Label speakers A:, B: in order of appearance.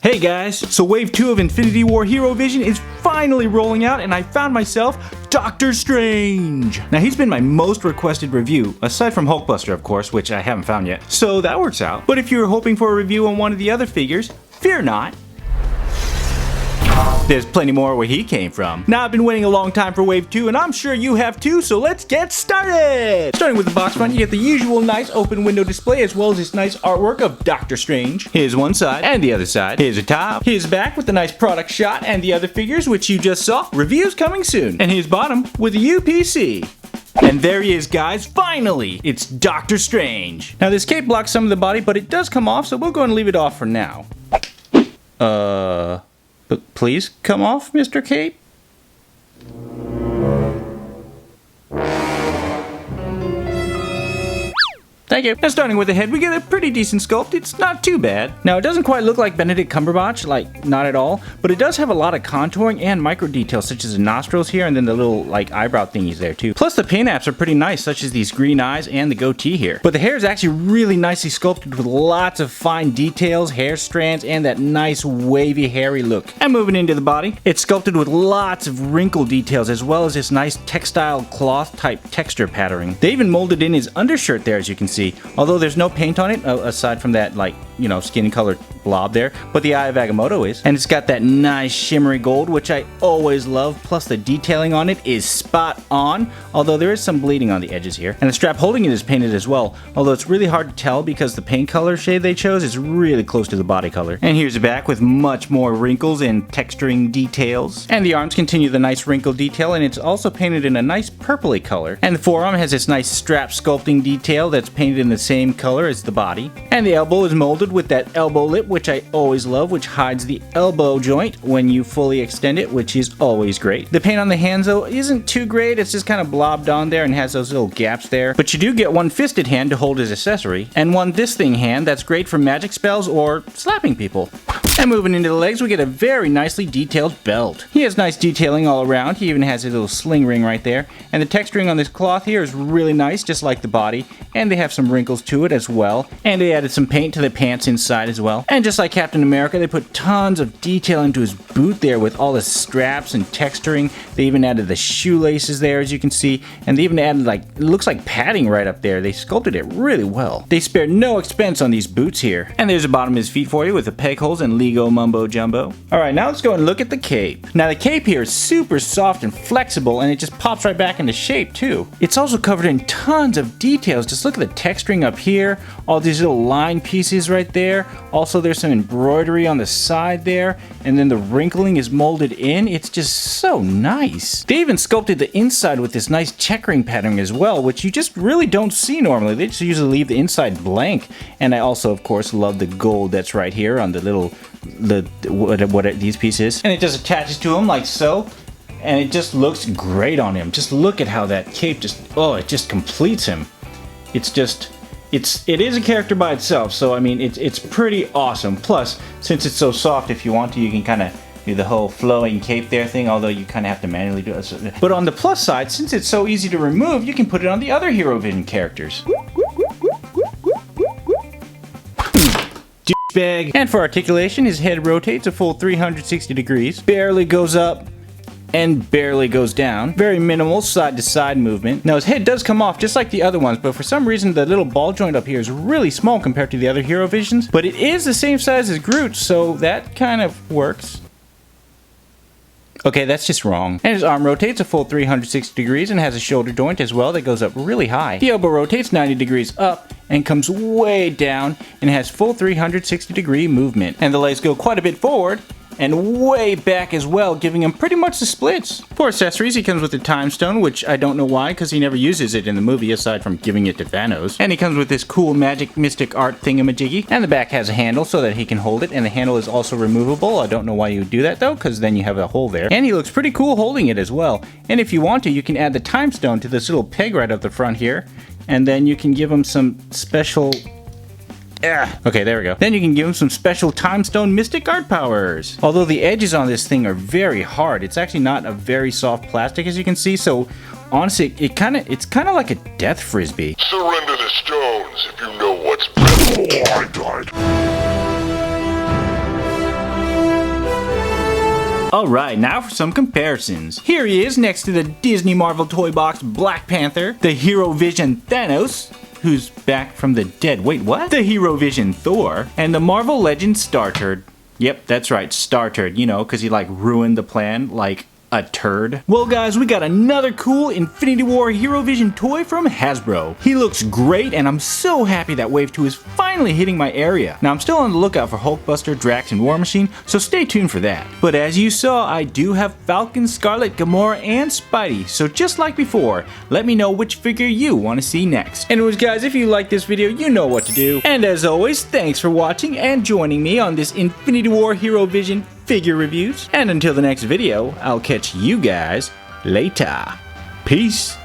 A: Hey guys, so Wave 2 of Infinity War Hero Vision is finally rolling out and I found myself Doctor Strange! Now he's been my most requested review, aside from Hulkbuster of course, which I haven't found yet, so that works out. But if you were hoping for a review on one of the other figures, fear not. There's plenty more where he came from. Now I've been waiting a long time for Wave 2 and I'm sure you have too, so let's get started! Starting with the box front, you get the usual nice open window display as well as this nice artwork of Doctor Strange. Here's one side and the other side. Here's a top. Here's back with the nice product shot and the other figures which you just saw. Reviews coming soon. And here's bottom with a UPC. And there he is, guys, finally! It's Doctor Strange. Now this cape blocks some of the body, but it does come off, so we'll go and leave it off for now. But please come off, Mr. Cape. Thank you. Now starting with the head, we get a pretty decent sculpt. It's not too bad. Now it doesn't quite look like Benedict Cumberbatch, like not at all, but it does have a lot of contouring and micro details such as the nostrils here and then the little like eyebrow thingies there too. Plus the paint apps are pretty nice such as these green eyes and the goatee here. But the hair is actually really nicely sculpted with lots of fine details, hair strands, and that nice wavy hairy look. And moving into the body, it's sculpted with lots of wrinkle details as well as this nice textile cloth type texture patterning. They even molded in his undershirt there as you can see. Although there's no paint on it, aside from that, like, you know, skin colored blob there, but the Eye of Agamotto is. And it's got that nice shimmery gold, which I always love, plus the detailing on it is spot on, although there is some bleeding on the edges here. And the strap holding it is painted as well, although it's really hard to tell because the paint color shade they chose is really close to the body color. And here's the back with much more wrinkles and texturing details. And the arms continue the nice wrinkle detail, and it's also painted in a nice purpley color. And the forearm has this nice strap sculpting detail that's painted in the same color as the body. And the elbow is molded with that elbow lip, which I always love, which hides the elbow joint when you fully extend it, which is always great. The paint on the hands though isn't too great, it's just kind of blobbed on there and has those little gaps there. But you do get one fisted hand to hold his accessory, and one this thing hand that's great for magic spells or slapping people. And moving into the legs, we get a very nicely detailed belt. He has nice detailing all around. He even has a little sling ring right there. And the texturing on this cloth here is really nice, just like the body. And they have some wrinkles to it as well. And they added some paint to the pants inside as well. And just like Captain America, they put tons of detail into his boot there with all the straps and texturing. They even added the shoelaces there, as you can see. And they even added, like, it looks like padding right up there. They sculpted it really well. They spared no expense on these boots here. And there's the bottom of his feet for you with the peg holes and Lego mumbo jumbo. Alright, now let's go and look at the cape. Now the cape here is super soft and flexible, and it just pops right back into shape too. It's also covered in tons of details. Just look at the texturing up here, all these little line pieces right there. Also there's some embroidery on the side there, and then the wrinkling is molded in. It's just so nice. They even sculpted the inside with this nice checkering pattern as well, which you just really don't see normally. They just usually leave the inside blank. And I also of course love the gold that's right here on the little what these pieces, and it just attaches to him like so, and it just looks great on him. Just look at how that cape just, oh, it just completes him. It's just, it is a character by itself, so I mean it's pretty awesome. Plus, since it's so soft, if you want to, you can kind of do the whole flowing cape there thing, although you kind of have to manually do it. But on the plus side, since it's so easy to remove, you can put it on the other Hero Vision characters. Bag. And for articulation, his head rotates a full 360 degrees, barely goes up and barely goes down. Very minimal side to side movement. Now his head does come off just like the other ones, but for some reason the little ball joint up here is really small compared to the other Hero Visions, but it is the same size as Groot, so that kind of works. Okay, that's just wrong. And his arm rotates a full 360 degrees and has a shoulder joint as well that goes up really high. The elbow rotates 90 degrees up and comes way down and has full 360 degree movement. And the legs go quite a bit forward and way back as well, giving him pretty much the splits. For accessories, he comes with the Time Stone, which I don't know why, because he never uses it in the movie aside from giving it to Thanos. And he comes with this cool magic mystic art thingamajiggy. And the back has a handle so that he can hold it, and the handle is also removable. I don't know why you would do that though, because then you have a hole there. And he looks pretty cool holding it as well. And if you want to, you can add the Time Stone to this little peg right up the front here, and then you can give him some special Okay, there we go. Then you can give him some special Time Stone Mystic Art powers. Although the edges on this thing are very hard, it's actually not a very soft plastic as you can see, so honestly, it's kind of like a death frisbee.
B: Surrender the stones if you know what's best. Oh, I died.
A: Alright, now for some comparisons. Here he is next to the Disney Marvel Toy Box Black Panther, the Hero Vision Thanos, who's back from the dead. Wait, what? The Hero Vision Thor, and the Marvel Legends Star-Turd. Yep, that's right, Star-Turd, you know, because he like ruined the plan, like a turd. Well guys, we got another cool Infinity War Hero Vision toy from Hasbro. He looks great and I'm so happy that Wave 2 is finally hitting my area. Now I'm still on the lookout for Hulkbuster, Drax, and War Machine, so stay tuned for that. But as you saw, I do have Falcon, Scarlet, Gamora, and Spidey, so just like before, let me know which figure you want to see next. Anyways guys, if you like this video, you know what to do. And as always, thanks for watching and joining me on this Infinity War Hero Vision figure reviews. And until the next video, I'll catch you guys later. Peace.